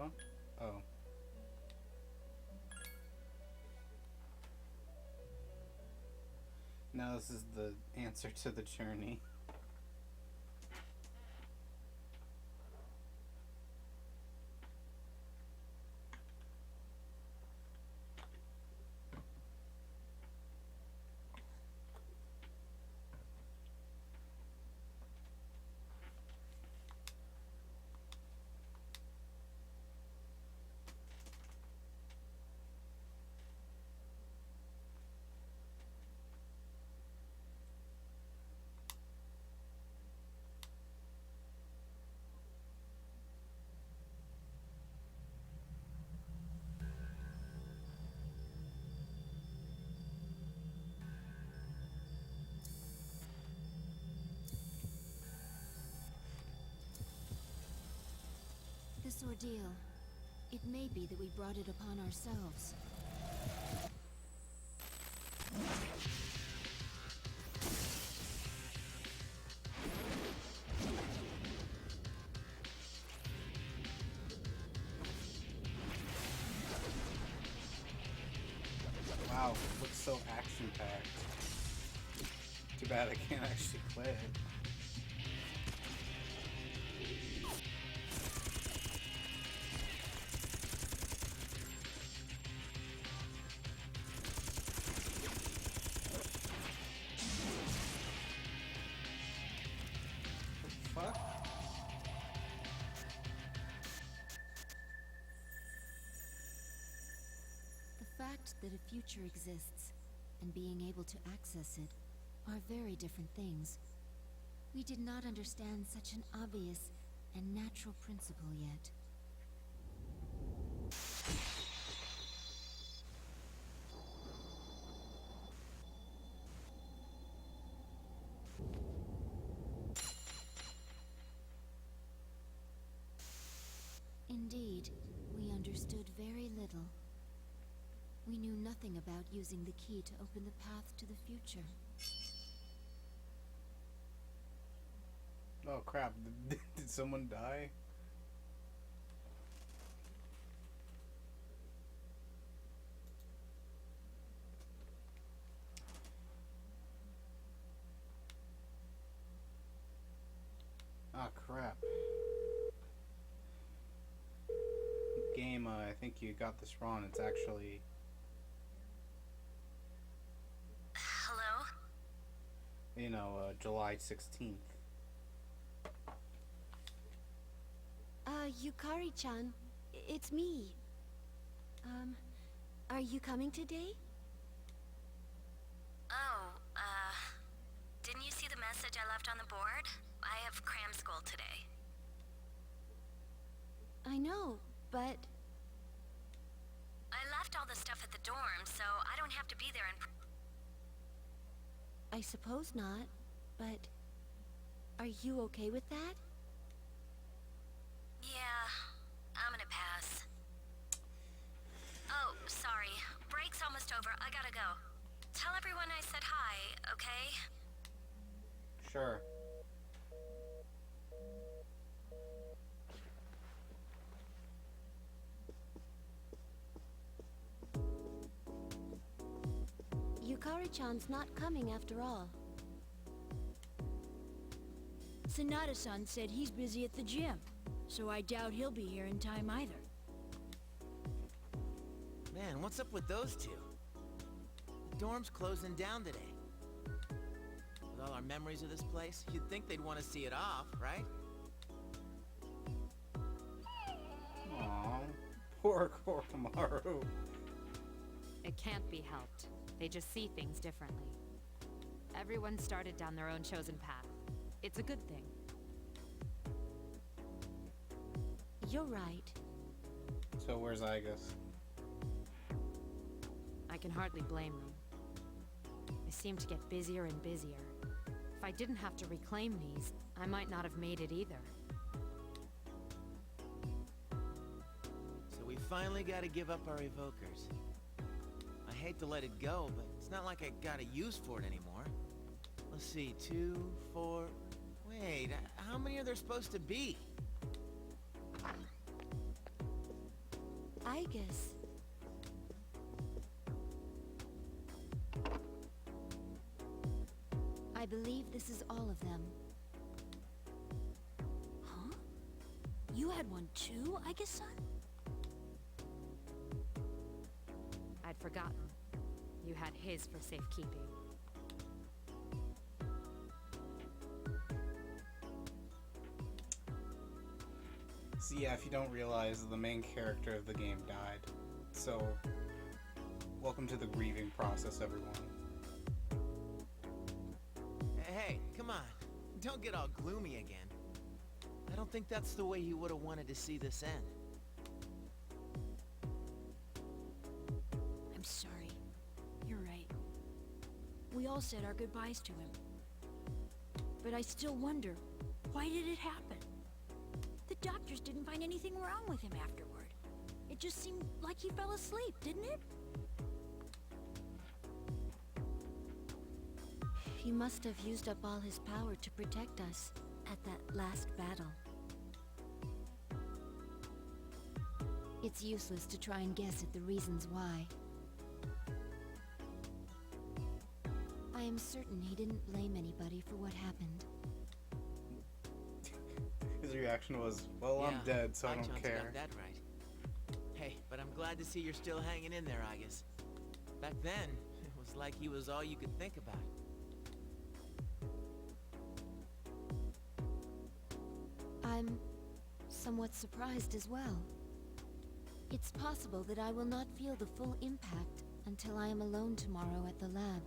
What? Oh. Now this is the answer to the journey. This ordeal, it may be that we brought it upon ourselves. Wow, it looks so action-packed. Too bad I can't actually play it. Fuck? The fact that a future exists, and being able to access it, are very different things. We did not understand such an obvious and natural principle yet. Indeed, we understood very little. We knew nothing about using the key to open the path to the future. Oh crap, did someone die? Ah crap. Game, I think you got this wrong. It's actually... Hello? You know, July 16th. Yukari-chan, it's me. Are you coming today? Oh, didn't you see the message I left on the board? I have cram school today. I know, but... I left all the stuff at the dorm, so I don't have to be there in... I suppose not, but... Are you okay with that? Yeah, I'm gonna pass. Oh, sorry. Break's almost over. I gotta go. Tell everyone I said hi, okay? Sure. Yukari-chan's not coming after all. Sanada-san said he's busy at the gym, so I doubt he'll be here in time either. Man, what's up with those two? The dorm's closing down today. With all our memories of this place, you'd think they'd want to see it off, right? Aww, poor Koromaru. It can't be helped. They just see things differently. Everyone started down their own chosen path. It's a good thing. You're right. So where's Igus? I can hardly blame them. They seem to get busier and busier. If I didn't have to reclaim these, I might not have made it either. So we finally gotta give up our evokers. I hate to let it go, but it's not like I got a use for it anymore. Let's see, 2, 4... Wait, how many are there supposed to be? Igus. I believe this is all of them. Huh? You had one too, Igus-san? I'd forgotten. You had his for safekeeping. So yeah, if you don't realize, the main character of the game died. So, welcome to the grieving process, everyone. Hey, come on. Don't get all gloomy again. I don't think that's the way he would have wanted to see this end. I'm sorry. You're right. We all said our goodbyes to him. But I still wonder, why did it happen? The doctors didn't find anything wrong with him afterward. It just seemed like he fell asleep, didn't it? He must have used up all his power to protect us at that last battle. It's useless to try and guess at the reasons why. I am certain he didn't blame anybody for what happened. His reaction was, well, I'm dead, so I don't Ai-chan's care. got that right. Hey, but I'm glad to see you're still hanging in there, Igus. Back then, it was like he was all you could think about. I'm somewhat surprised as well. It's possible that I will not feel the full impact until I am alone tomorrow at the lab.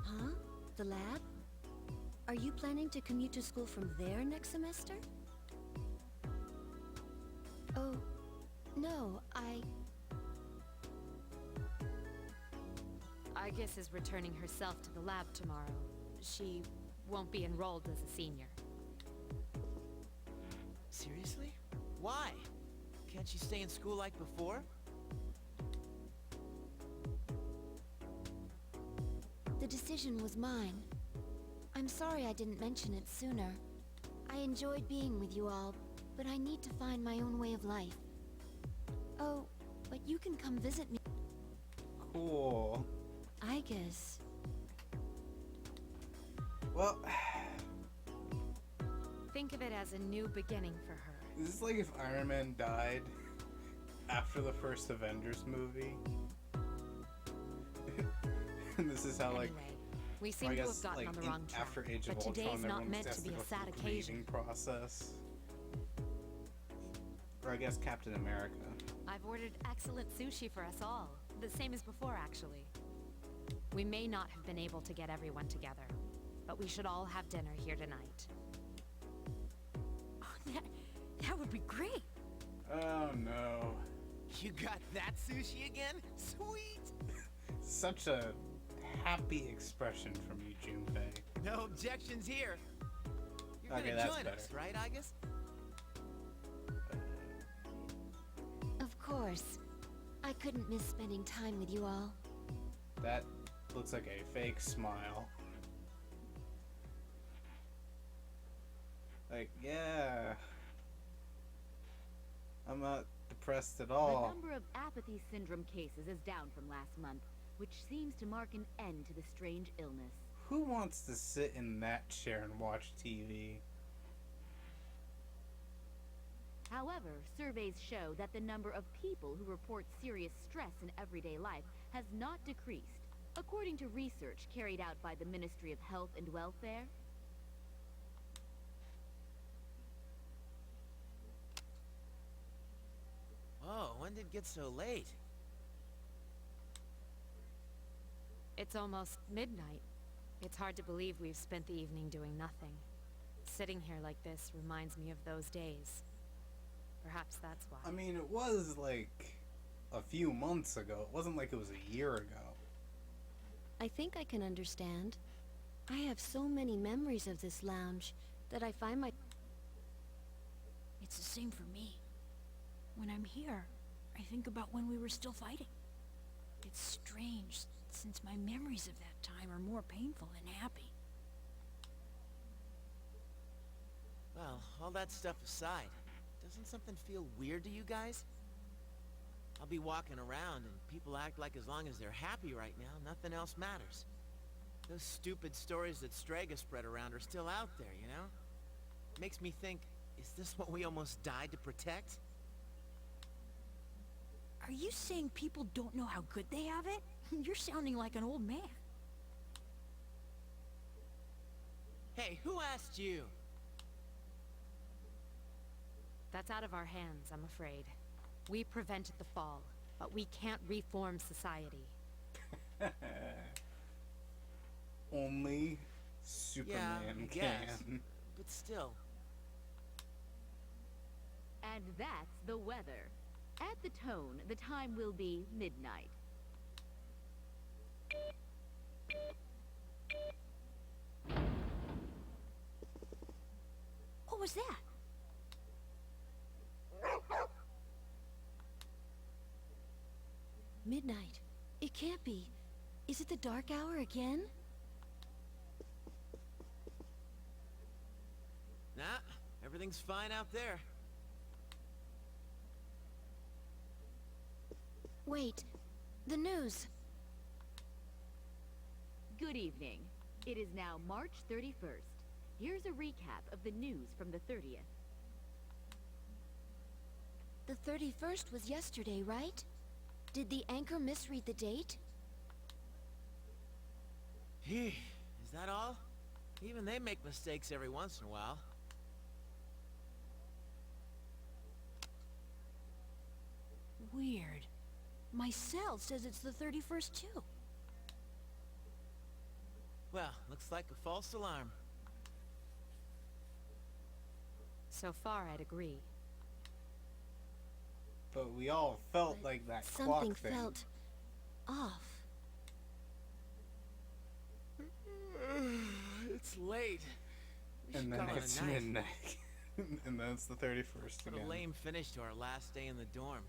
Huh? The lab? Are you planning to commute to school from there next semester? Oh, no, Igus is returning herself to the lab tomorrow. She won't be enrolled as a senior. Seriously? Why? Can't she stay in school like before? The decision was mine. I'm sorry I didn't mention it sooner. I enjoyed being with you all, but I need to find my own way of life. Oh, but you can come visit me. Cool. Igus. Well, Think of it as a new beginning for her. this is like if Iron Man died after the first Avengers movie. And this is how, like, Anyway, we I seem to guess, have gotten like, on the wrong track. after Age of but Ultron, today's not everyone meant has to be go a sad through the occasion. grieving process. Or I guess Captain America. I've ordered excellent sushi for us all. The same as before, actually. We may not have been able to get everyone together, but we should all have dinner here tonight. Oh, that would be great. Oh no. You got that sushi again? Sweet! Such a happy expression from you, Junpei. No objections here. You're Okay, gonna that's join better. us, right, Igus? Of course. I couldn't miss spending time with you all. That looks like a fake smile. Like, yeah. I'm not depressed at The all. number of apathy syndrome cases is down from last month, which seems to mark an end to the strange illness. Who wants to sit in that chair and watch TV? However, surveys show that the number of people who report serious stress in everyday life has not decreased, according to research carried out by the Ministry of Health and Welfare. Whoa, when did it get so late? It's almost midnight. It's hard to believe we've spent the evening doing nothing. Sitting here like this reminds me of those days. Perhaps that's why. I mean, it was like a few months ago. It wasn't like it was a year ago. I think I can understand. I have so many memories of this lounge that I find my... It's the same for me. When I'm here, I think about when we were still fighting. It's strange, since my memories of that time are more painful than happy. Well, all that stuff aside, doesn't something feel weird to you guys? I'll be walking around and people act like as long as they're happy right now, nothing else matters. Those stupid stories that Strega spread around are still out there, you know? Makes me think, is this what we almost died to protect? Are you saying people don't know how good they have it? You're sounding like an old man. Hey, who asked you? That's out of our hands, I'm afraid. We prevented the fall, but we can't reform society. Only Yeah, Superman I can. guess. But still. And that's the weather. At the tone, the time will be midnight. What was that? Midnight. It can't be. Is it the dark hour again? Nah, everything's fine out there. Wait. The news. Good evening. It is now March 31st. Here's a recap of the news from the 30th. The 31st was yesterday, right? Did the anchor misread the date? Is that all? Even they make mistakes every once in a while. Weird. My cell says it's the 31st too. Well, looks like a false alarm. So far, I'd agree. But we all felt But like that something clock thing. felt off. It's late. We should And then call it a it's night. midnight. And then it's the 31st What again. a lame finish to our last day in the dorm.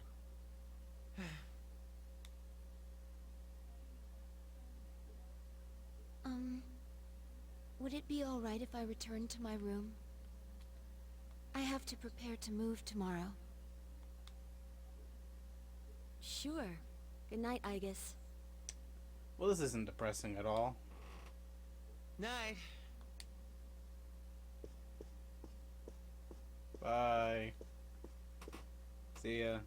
Would it be alright if I returned to my room? I have to prepare to move tomorrow. Sure. Good night, Igus. Well, this isn't depressing at all. Night. Bye. See ya.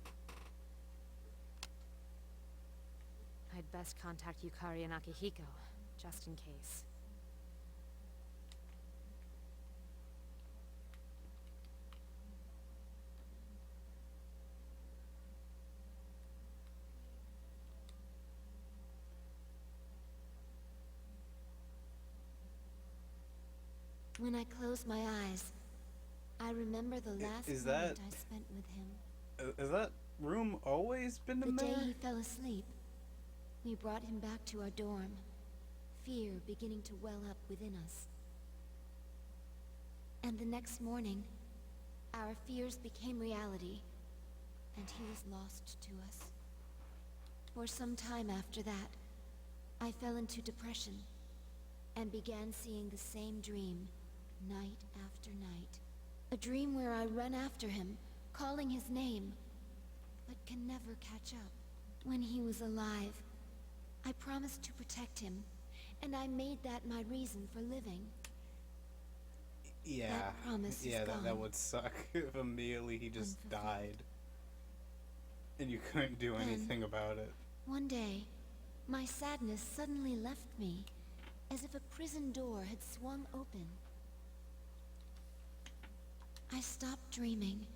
I'd best contact Yukari and Akihiko, just in case. When I close my eyes, I remember the last is moment that- I spent with him. Has that room always been The in day there? he fell asleep, we brought him back to our dorm, fear beginning to well up within us. And the next morning, our fears became reality, and he was lost to us. For some time after that, I fell into depression, and began seeing the same dream, night after night. A dream where I run after him, calling his name, but can never catch up. When he was alive, I promised to protect him, and I made that my reason for living. Yeah. That promise is Yeah, that gone. would suck if immediately he just Unfulfilled. died. And you couldn't do Then- anything about it. One day, my sadness suddenly left me, as if a prison door had swung open. I stopped dreaming,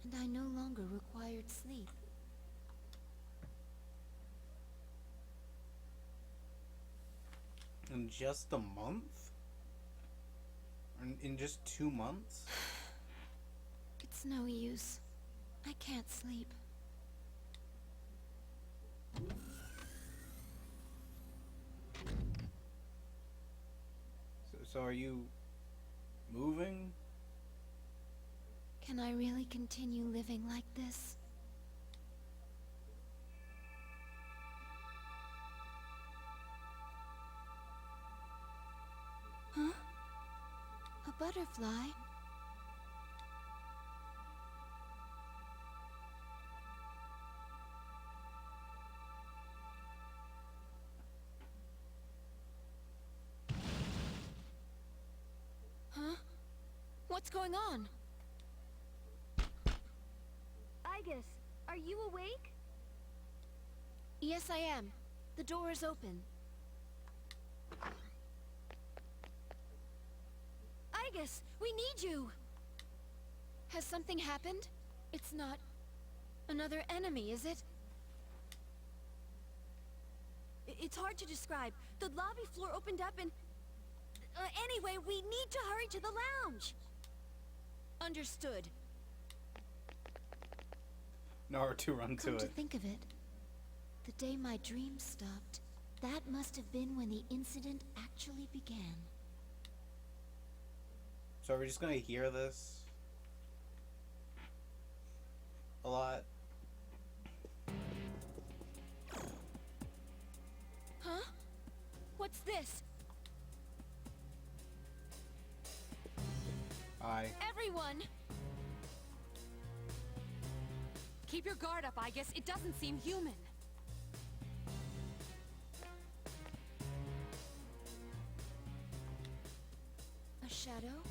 and I no longer required sleep. In just a month? In just 2 months? It's no use. I can't sleep. So are you moving? Can I really continue living like this? Huh? A butterfly? What's going on? Igus, are you awake? Yes, I am. The door is open. Igus, we need you! Has something happened? It's not another enemy, is it? It's hard to describe. The lobby floor opened up and... anyway, we need to hurry to the lounge! Understood. Nowhere to run to Come to it. think of it, the day my dream stopped, that must have been when the incident actually began. So are we just gonna hear this a lot? Huh? What's this? Everyone! Keep your guard up, I guess. It doesn't seem human. A shadow?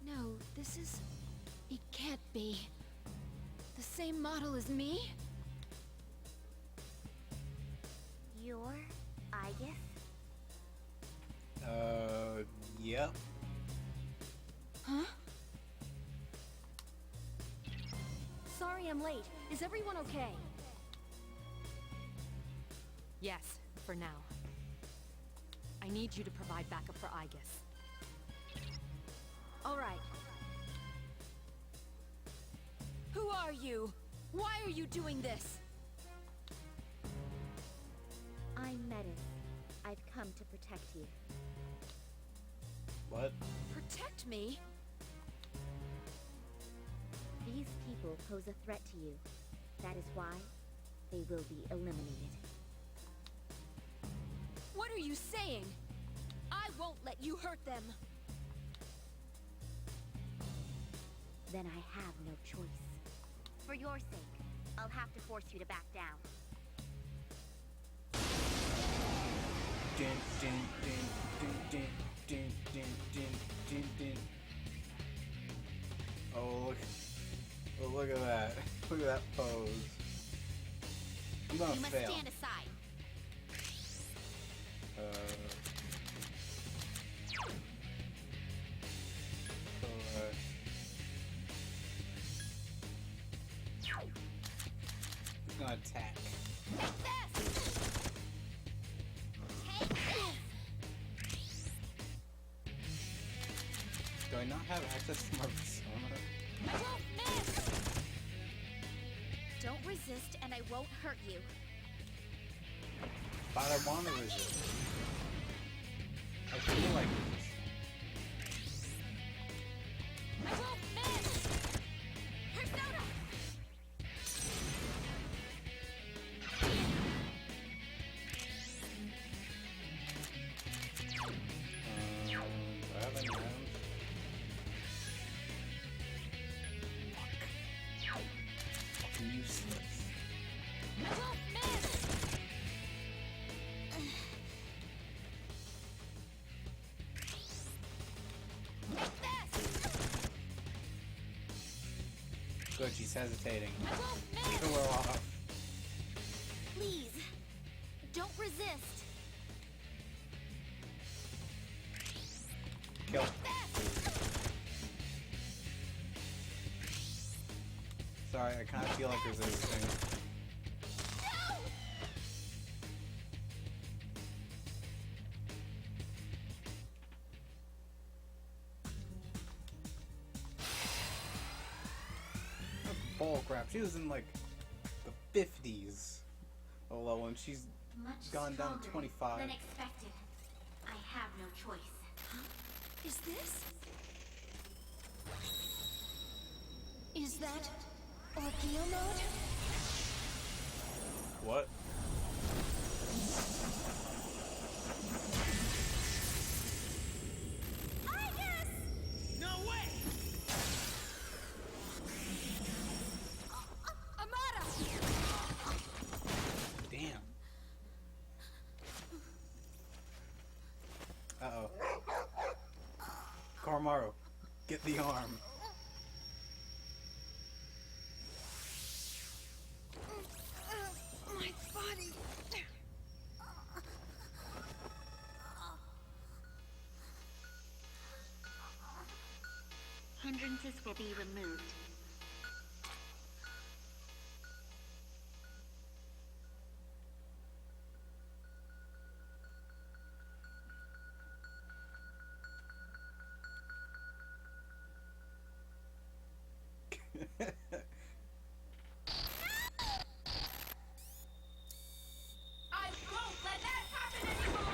No, this is... It can't be. The same model as me? You're Igus? Yep. Huh? Sorry I'm late. Is everyone okay? Yes, for now. I need you to provide backup for Igus. All right. Who are you? Why are you doing this? I'm Metis. I've come to protect you. What? Protect me? These people pose a threat to you. That is why they will be eliminated. What are you saying? I won't let you hurt them. Then I have no choice. For your sake, I'll have to force you to back down. Din, din, din, din, din, din, din, din, din. Oh, look. Oh, look at that. Look at that pose. I'm gonna You must fail. stand aside. He's gonna attack. Do I not have access to my persona? Don't resist and I won't hurt you. But I want to resist. I feel like this. Do I have any items? Fucking useless. Good, she's hesitating. Kill her off. Please, don't resist. Kill. Sorry, I kind of feel like resisting. Bull crap. She was in like the 50s. Oh, well, and she's Much gone down to stronger 25. than expected. I have no choice. Is this? Is that Ordeal mode? What? No way! Amada! Damn. Uh-oh. Koromaru. Get the arm. My body. Hindrances will be removed. I won't let that happen anymore!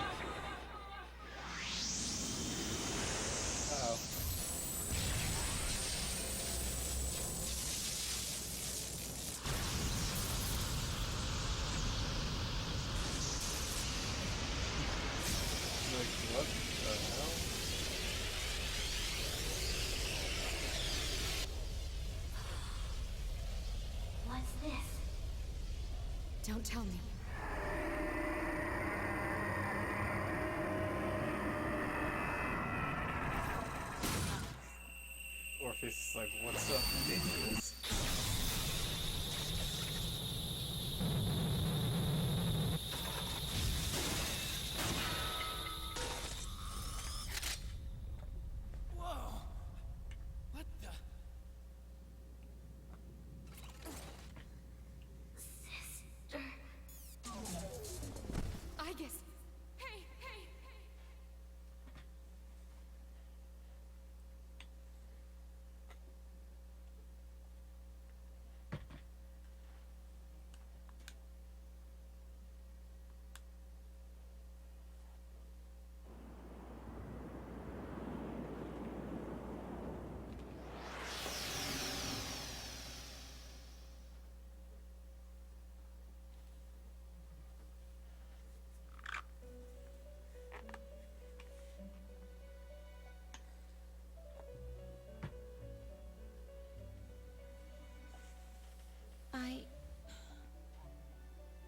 Uh-oh. Like, what the hell? What's this? Don't tell me. Orpheus is like, what's up, bitches? Whoa! What the? I guess. Hey, hey!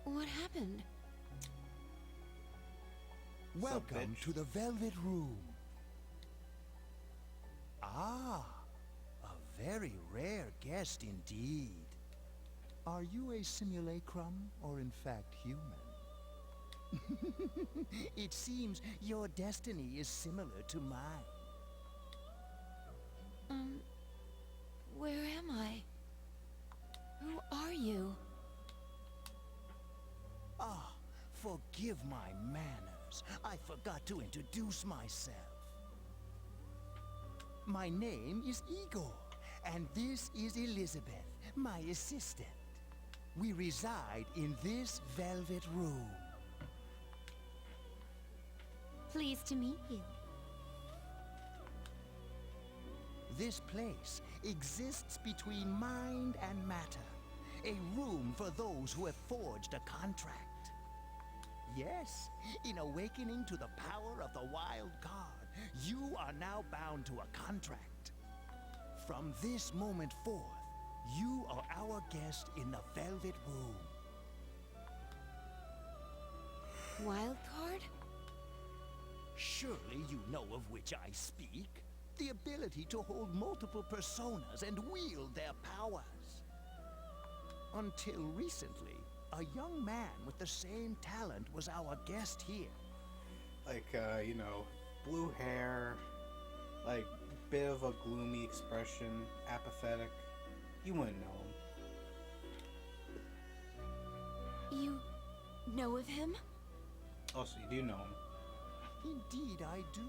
What happened? Welcome bitch? to the Velvet Room. Ah, a very rare guest indeed. Are you a simulacrum, or in fact human? It seems your destiny is similar to mine. Where am I? Who are you? Ah, forgive my manners. I forgot to introduce myself. My name is Igor, and this is Elizabeth, my assistant. We reside in this velvet room. Pleased to meet you. This place exists between mind and matter. A room for those who have forged a contract. Yes, in awakening to the power of the wild card, you are now bound to a contract. From this moment forth, you are our guest in the Velvet Room. Wild card? Surely you know of which I speak. The ability to hold multiple personas and wield their powers. Until recently, a young man with the same talent was our guest here. Like, you know, blue hair, like, bit of a gloomy expression, apathetic. You wouldn't know him. You know of him? Oh, so you do know him. Indeed I do.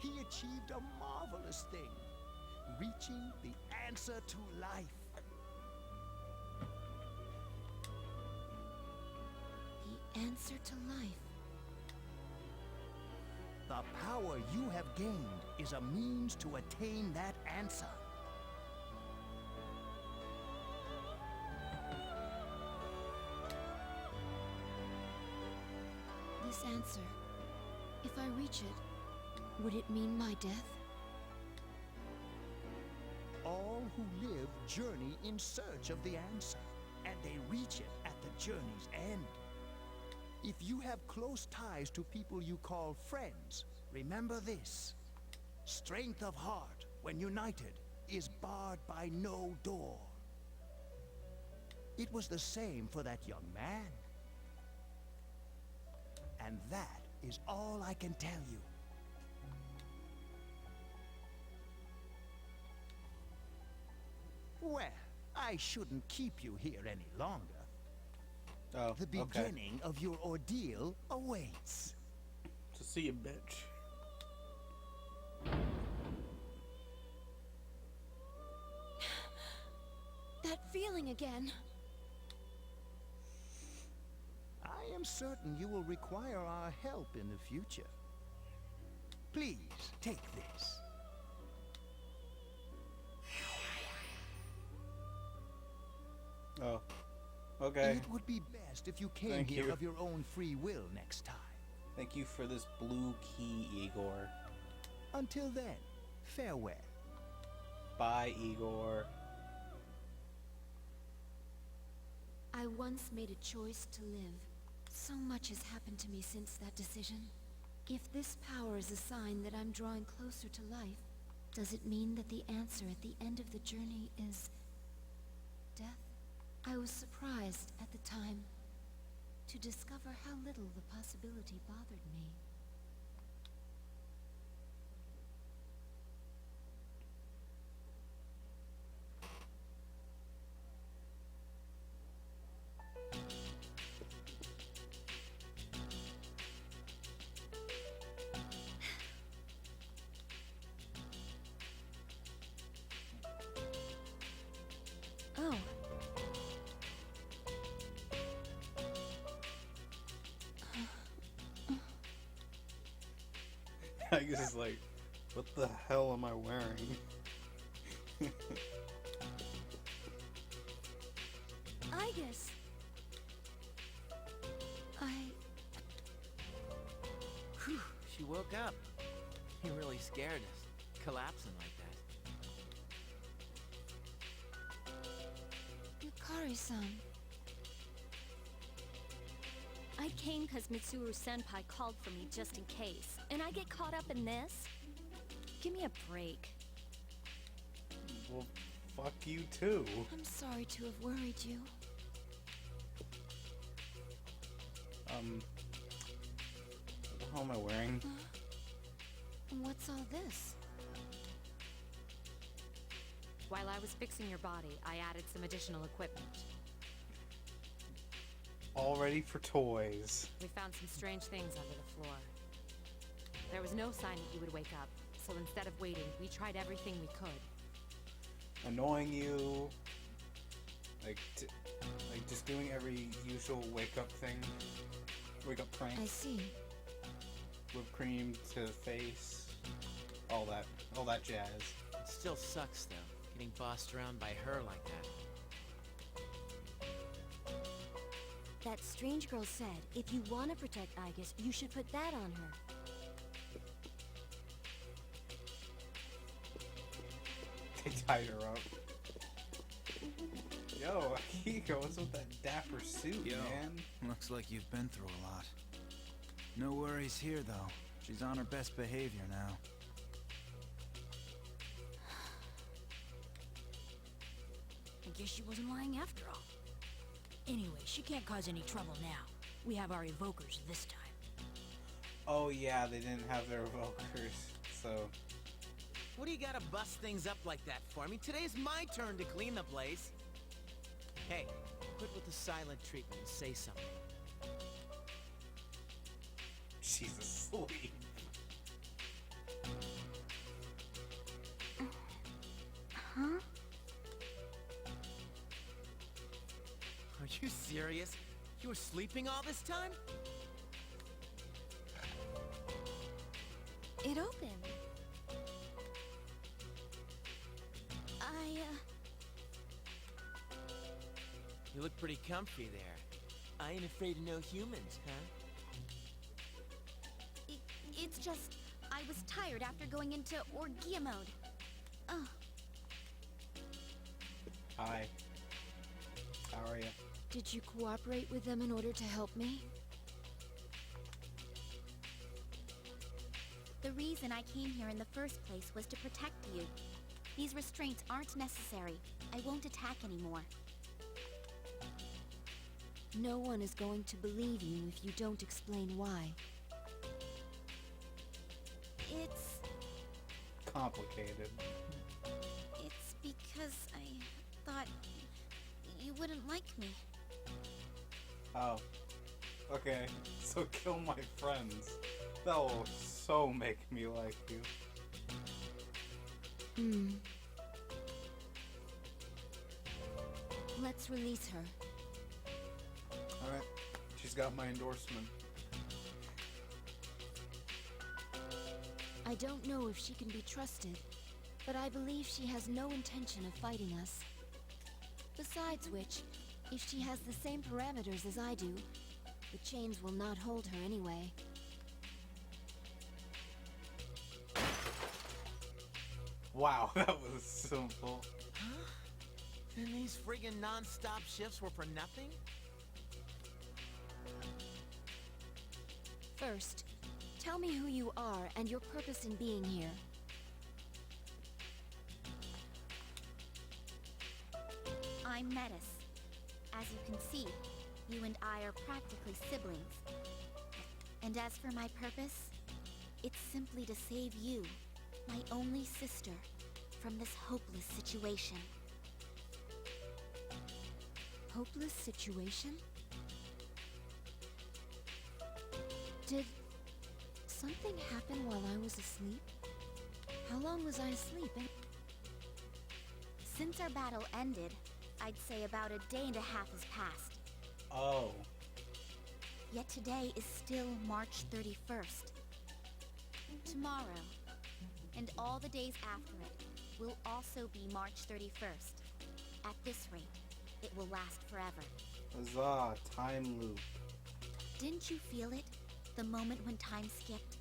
He achieved a marvelous thing, reaching the answer to life. The answer to life. The power you have gained is a means to attain that answer. This answer, if I reach it, would it mean my death? All who live journey in search of the answer, and they reach it at the journey's end. If you have close ties to people you call friends, remember this. Strength of heart when united, is barred by no door. It was the same for that young man. And that is all I can tell you. Well, I shouldn't keep you here any longer. Oh, The okay. beginning of your ordeal awaits. To see you, bitch. That feeling again. I am certain you will require our help in the future. Please, take this. Oh. Okay. It would be best if you came Thank here you. of your own free will next time. Thank you for this blue key, Igor. Until then, farewell. Bye, Igor. I once made a choice to live. So much has happened to me since that decision. If this power is a sign that I'm drawing closer to life, does it mean that the answer at the end of the journey is death? I was surprised at the time to discover how little the possibility bothered me. Oh. I guess like, what the hell am I wearing? I guess... Whew, she woke up. You really scared us, collapsing like that. Yukari-san. I came because Mitsuru-senpai called for me just in case, and I get caught up in this? Give me a break. Well, fuck you too. I'm sorry to have worried you. What the hell am I wearing? What's all this? While I was fixing your body, I added some additional equipment. All ready for toys. We found some strange things under the floor. There was no sign that you would wake up, so instead of waiting, we tried everything we could. Annoying you. Like just doing every usual wake up thing. Wake up prank. I see. Whipped cream to the face. All that jazz. It still sucks, though, getting bossed around by her like that. That strange girl said, if you want to protect Aigis, you should put that on her. They tied her up. Yo, Akiko, what's with that dapper suit, man? Looks like you've been through a lot. No worries here, though. She's on her best behavior now. I guess she wasn't lying after all. Anyway, she can't cause any trouble now. We have our evokers this time. Oh yeah, they didn't have their evokers, so... What do you gotta bust things up like that for? I mean, today's my turn to clean the place. Hey, quit with the silent treatment and say something. She's asleep. Huh? Are you serious? You were sleeping all this time? It opened. You look pretty comfy there. I ain't afraid of no humans, huh? It's just, I was tired after going into Orgia mode. Oh. Hi. How are you? Did you cooperate with them in order to help me? The reason I came here in the first place was to protect you. These restraints aren't necessary. I won't attack anymore. No one is going to believe you if you don't explain why. It's Complicated. because I thought you wouldn't like me. Oh. Okay. So kill my friends. That will so make me like you. Let's release her. Alright. She's got my endorsement. I don't know if she can be trusted, but I believe she has no intention of fighting us. Besides which, if she has the same parameters as I do, the chains will not hold her anyway. Wow, that was simple. Huh? Then these friggin' non-stop shifts were for nothing? First, tell me who you are and your purpose in being here. I'm Metis. As you can see, you and I are practically siblings. And as for my purpose, it's simply to save you, my only sister, from this hopeless situation. Hopeless situation? Did something happen while I was asleep? How long was I asleep? Since our battle ended, I'd say about a day and a half has passed. Oh. Yet today is still March 31st. Tomorrow, and all the days after it, will also be March 31st. At this rate, it will last forever. Huzzah, time loop. Didn't you feel it? The moment when time skipped?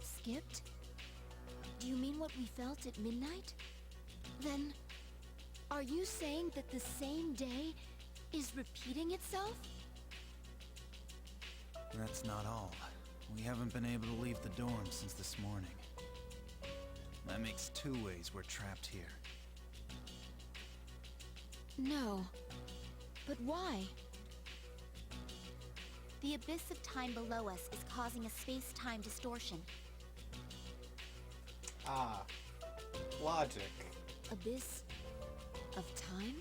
Skipped? Do you mean what we felt at midnight? Then, are you saying that the same day is repeating itself? That's not all. We haven't been able to leave the dorm since this morning. That makes 2 ways we're trapped here. No. But why? The abyss of time below us is causing a space-time distortion. Ah. Logic. Abyss of time?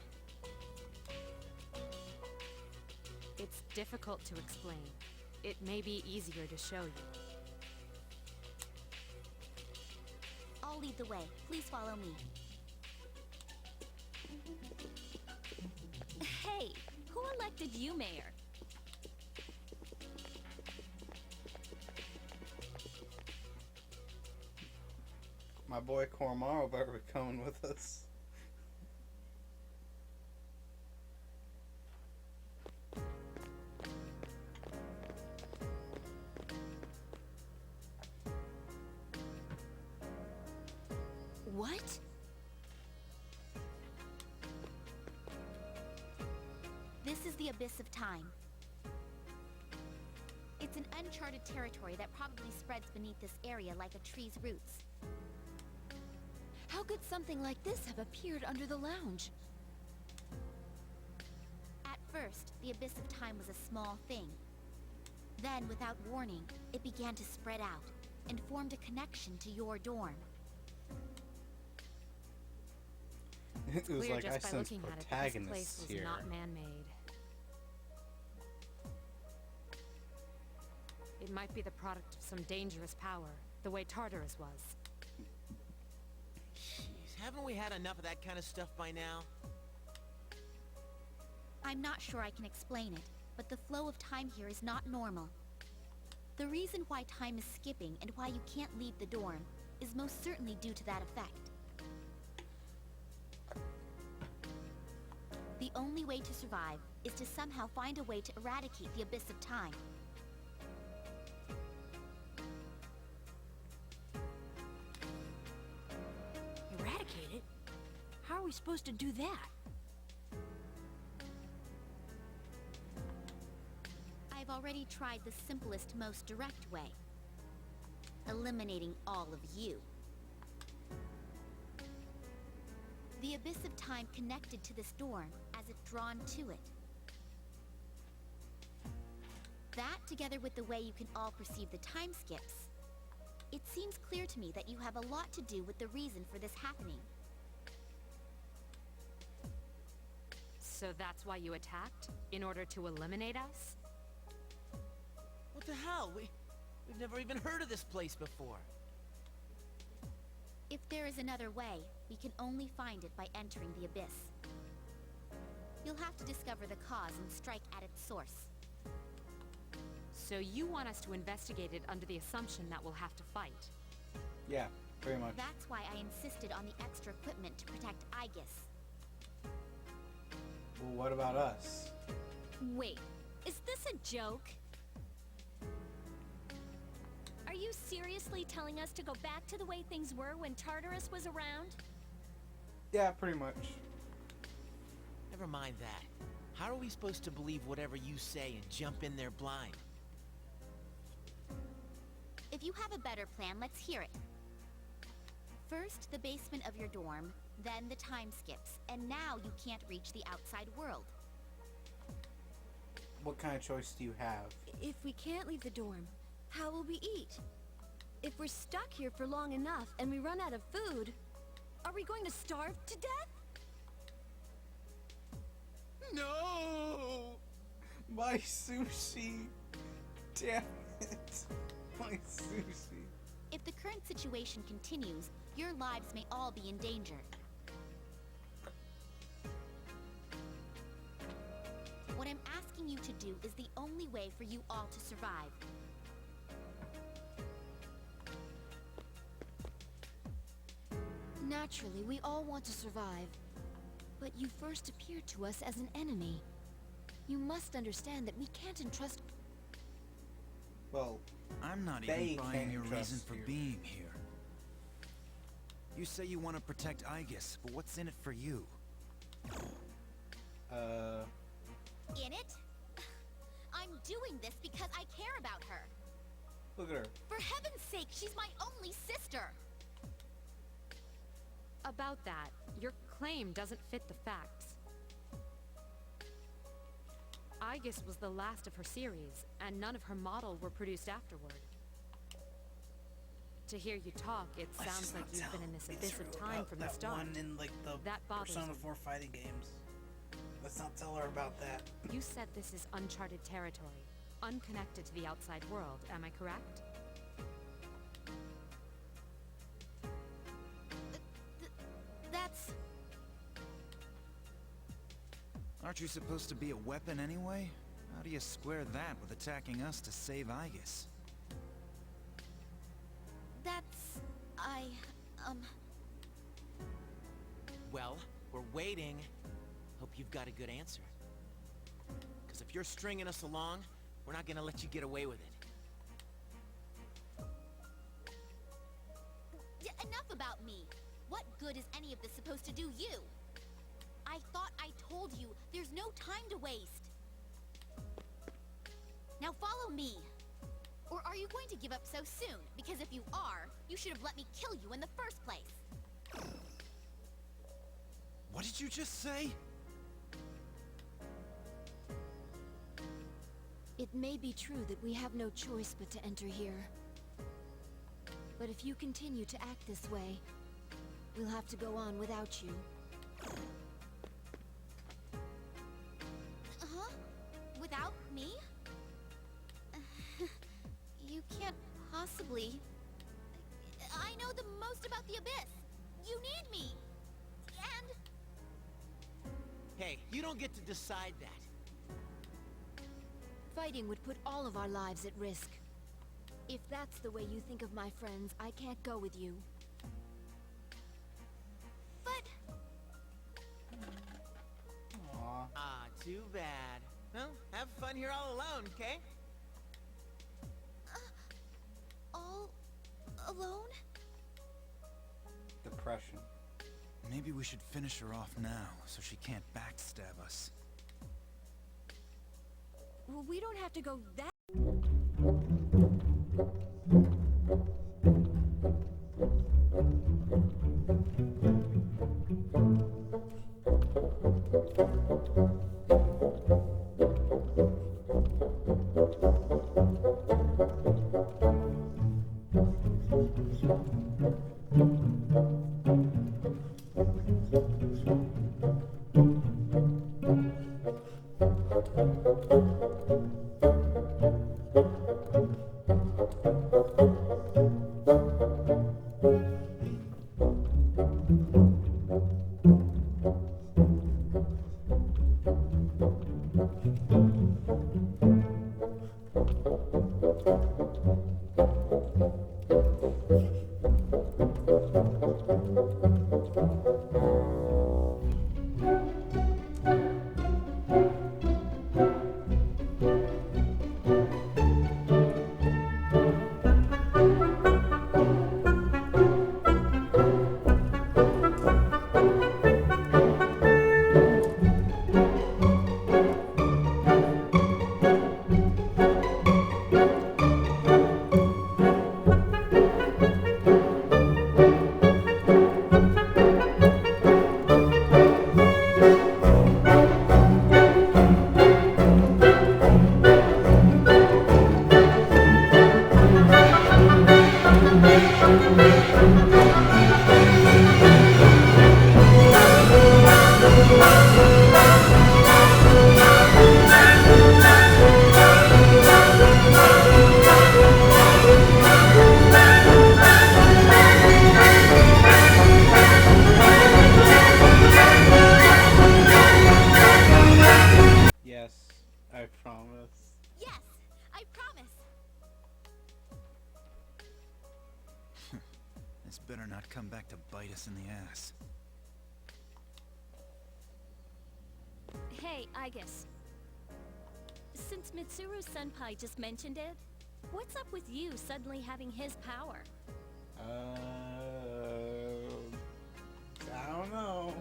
It's difficult to explain. It may be easier to show you. I'll lead the way. Please follow me. Hey, who elected you mayor? My boy Cormaro better be coming with us. What? This is the abyss of time. It's an uncharted territory that probably spreads beneath this area like a tree's roots. How could something like this have appeared under the lounge? At first, the abyss of time was a small thing. Then, without warning, it began to spread out and formed a connection to your dorm. It was Clear like I just by sense looking at it that this protagonists place was here. not man-made. It might be the product of some dangerous power, the way Tartarus was. Jeez, haven't we had enough of that kind of stuff by now? I'm not sure I can explain it, but the flow of time here is not normal. The reason why time is skipping and why you can't leave the dorm is most certainly due to that effect. The only way to survive is to somehow find a way to eradicate the abyss of time. Eradicate it? How are we supposed to do that? I've already already tried the simplest, most direct way. Eliminating all of you. The abyss of time connected to this dorm, as if drawn to it. That, together with the way you can all perceive the time skips, it seems clear to me that you have a lot to do with the reason for this happening. So that's why you attacked? In order to eliminate us? What the hell? We've never even heard of this place before. If there is another way, we can only find it by entering the abyss. You'll have to discover the cause and strike at its source. So you want us to investigate it under the assumption that we'll have to fight? Yeah, pretty much. That's why I insisted on the extra equipment to protect Aegis. Well, what about us? Wait, is this a joke? Are you seriously telling us to go back to the way things were when Tartarus was around? Yeah, pretty much. Never mind that. How are we supposed to believe whatever you say and jump in there blind? If you have a better plan, let's hear it. First, the basement of your dorm, then the time skips, and now you can't reach the outside world. What kind of choice do you have? If we can't leave the dorm, how will we eat? If we're stuck here for long enough and we run out of food, are we going to starve to death? No! My sushi! Damn it! My sushi. If the current situation continues, your lives may all be in danger. What I'm asking you to do is the only way for you all to survive. Naturally, we all want to survive. But you first appeared to us as an enemy. You must understand that we can't entrust... Well, I'm not they even buying can't your reason trust for you. being here. You say you want to protect Aegis, but what's in it for you? In it? I'm doing this because I care about her. Look at her. For heaven's sake, she's my only sister! About that, your claim doesn't fit the facts. Aegis was the last of her series, and none of her model were produced afterward. To hear you talk, it sounds like you've been in this abyss of time from the start. One in like the That bothers Persona me. 4 fighting games. Let's not tell her about that. You said this is uncharted territory, unconnected to the outside world, am I correct? That's... Aren't you supposed to be a weapon anyway? How do you square that with attacking us to save Aegis? Well, we're waiting. Hope you've got a good answer. Because if you're stringing us along, we're not gonna let you get away with it. Enough about me. What good is any of this supposed to do you? I thought I told you, there's no time to waste. Now follow me. Or are you going to give up so soon? Because if you are, you should have let me kill you in the first place. What did you just say? It may be true that we have no choice but to enter here. But if you continue to act this way, we'll have to go on without you. Huh? Without me? You can't possibly... I know the most about the Abyss. You need me. And... Hey, you don't get to decide that. Fighting would put all of our lives at risk. If that's the way you think of my friends, I can't go with you. But... Aww. Ah, too bad. Well, have fun here all alone, okay? all... alone? Depression. Maybe we should finish her off now, so she can't backstab us. Well, we don't have to go that Yes, I promise. Yes, I promise. This better not come back to bite us in the ass. Hey, Aigis. Since Mitsuru Senpai just mentioned it, what's up with you suddenly having his power? I don't know.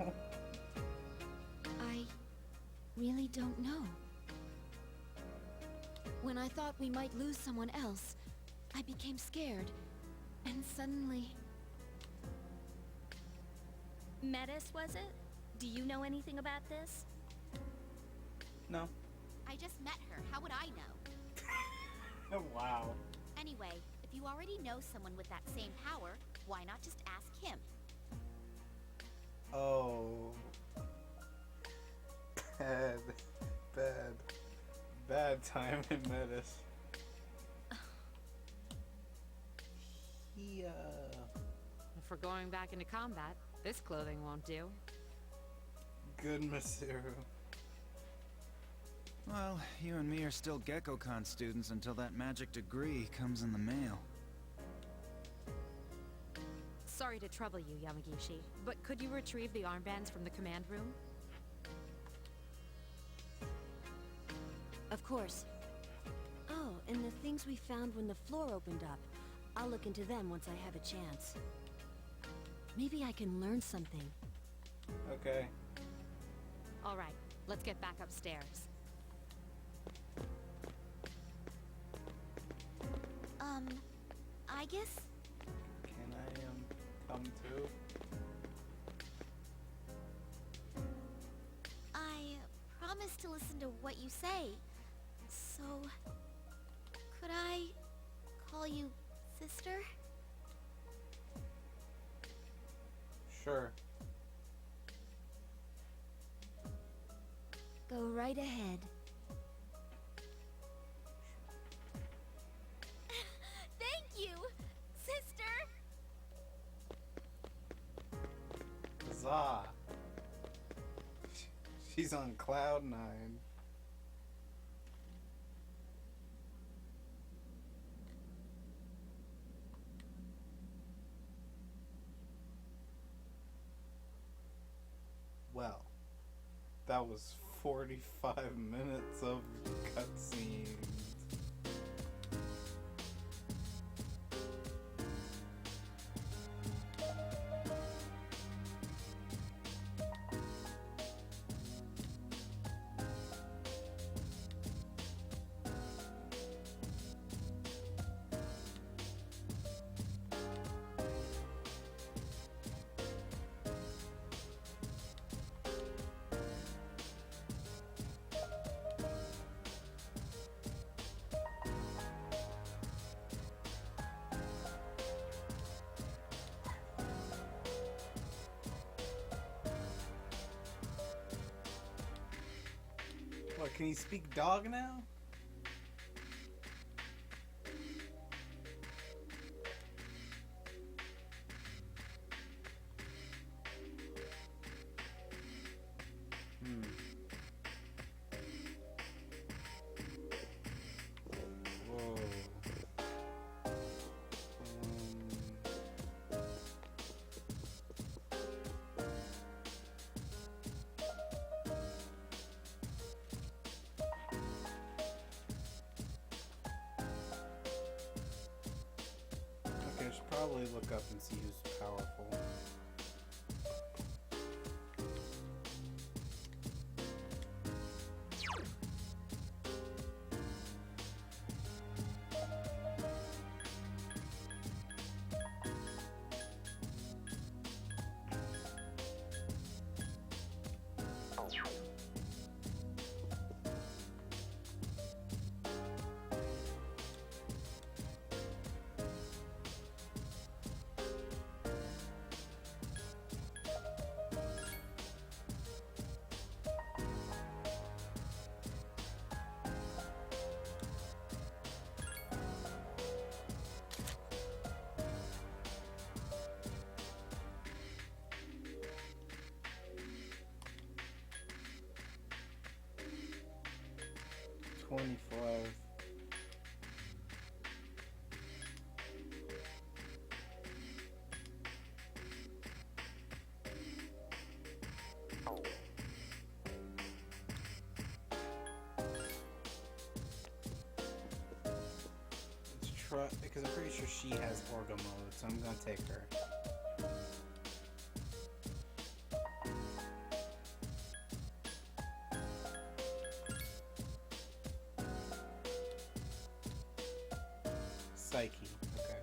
I really don't know. When I thought we might lose someone else, I became scared. And suddenly... Metis, was it? Do you know anything about this? No. I just met her. How would I know? Oh, wow. Anyway, if you already know someone with that same power, why not just ask him? Oh. Bad time in Metis. He, If we're going back into combat, this clothing won't do. Good Mitsuru. Well, you and me are still GeckoCon students until that magic degree comes in the mail. Sorry to trouble you, Yamagishi, but could you retrieve the armbands from the command room? Of course. Oh, and the things we found when the floor opened up. I'll look into them once I have a chance. Maybe I can learn something. Okay. All right, let's get back upstairs. I guess? Can I, come too? I promise to listen to what you say. So, could I call you sister? Sure. Go right ahead. Thank you, sister! Huzzah! She's on cloud 9. Well, that was 45 minutes of cutscenes. What, can he speak dog now? I should probably look up and see who's powerful. $25. Let's try, because I'm pretty sure she has Orga mode, so I'm gonna take her. Psyche, okay.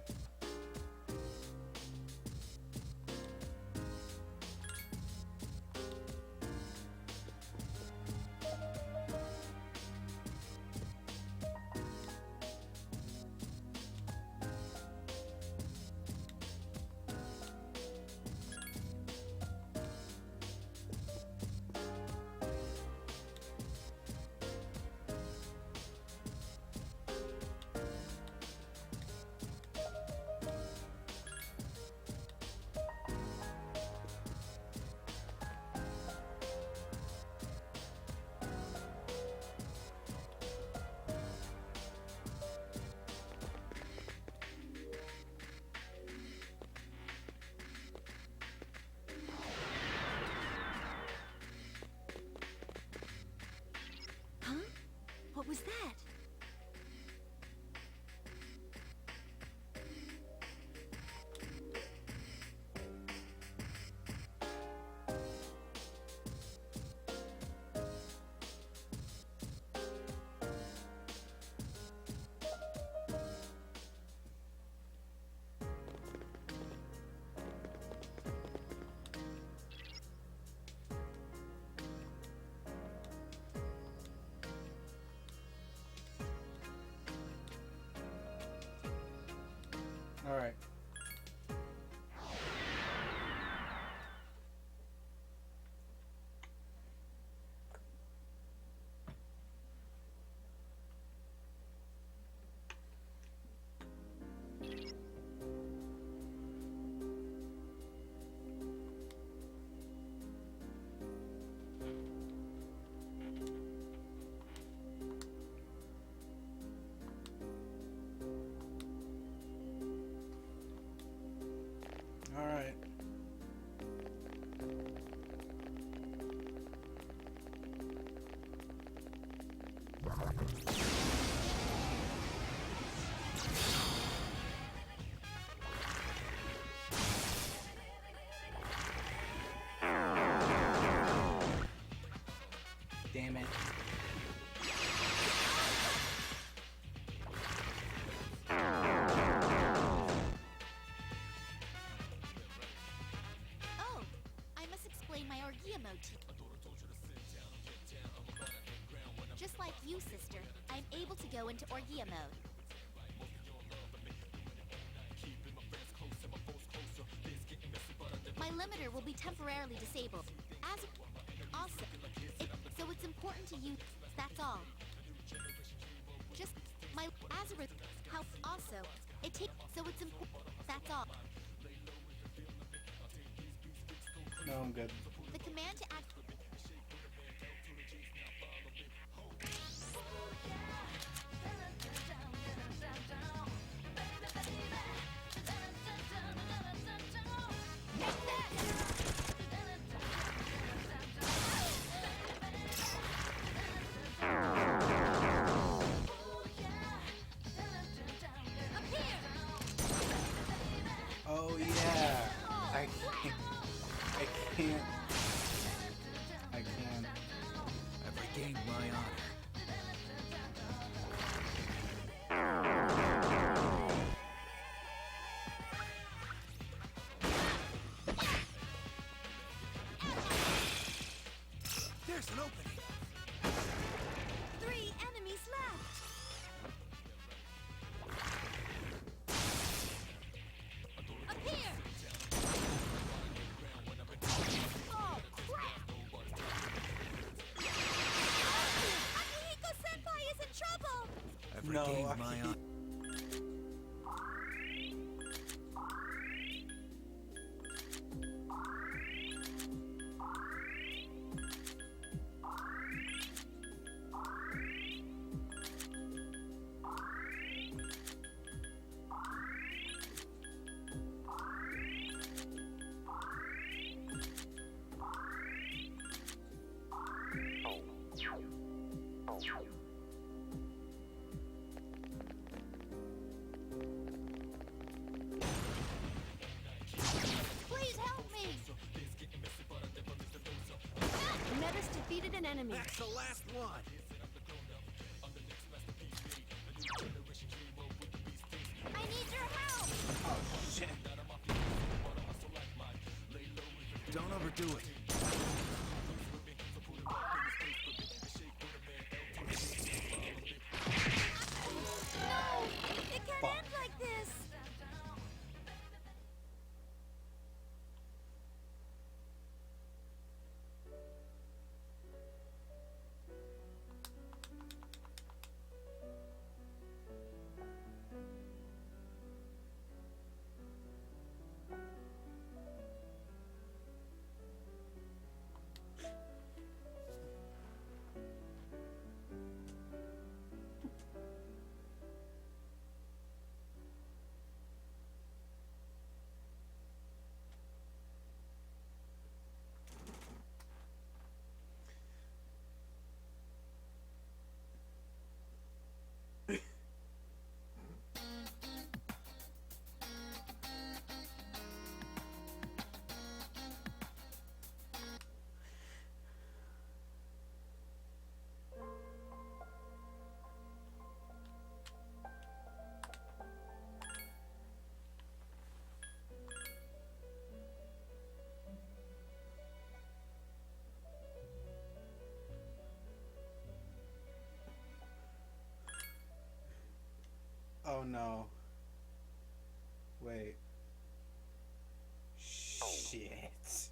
What was that? All right. All right. Damn it. Oh, I must explain my Orgia mode to you. Just like you, sister, I'm able to go into Orgia mode. My limiter will be temporarily disabled. So it's important to use That's all. Just my Azeroth. How also it takes so it's important. That's all. No, I'm good. The command to act. Oh yeah. I can't. I've regained my honor. There's an opening. 3 enemies left. Up here! Oh, crap! Akihiko-senpai is in trouble! I've No, regained my honor. Please help me! Metis defeated an enemy. That's the last one. I need your help! Oh shit. Don't overdo it. No! It can't Fuck. end like this! Oh no. Wait. Shit.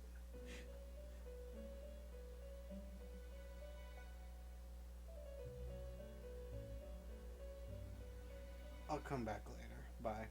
I'll come back later. Bye.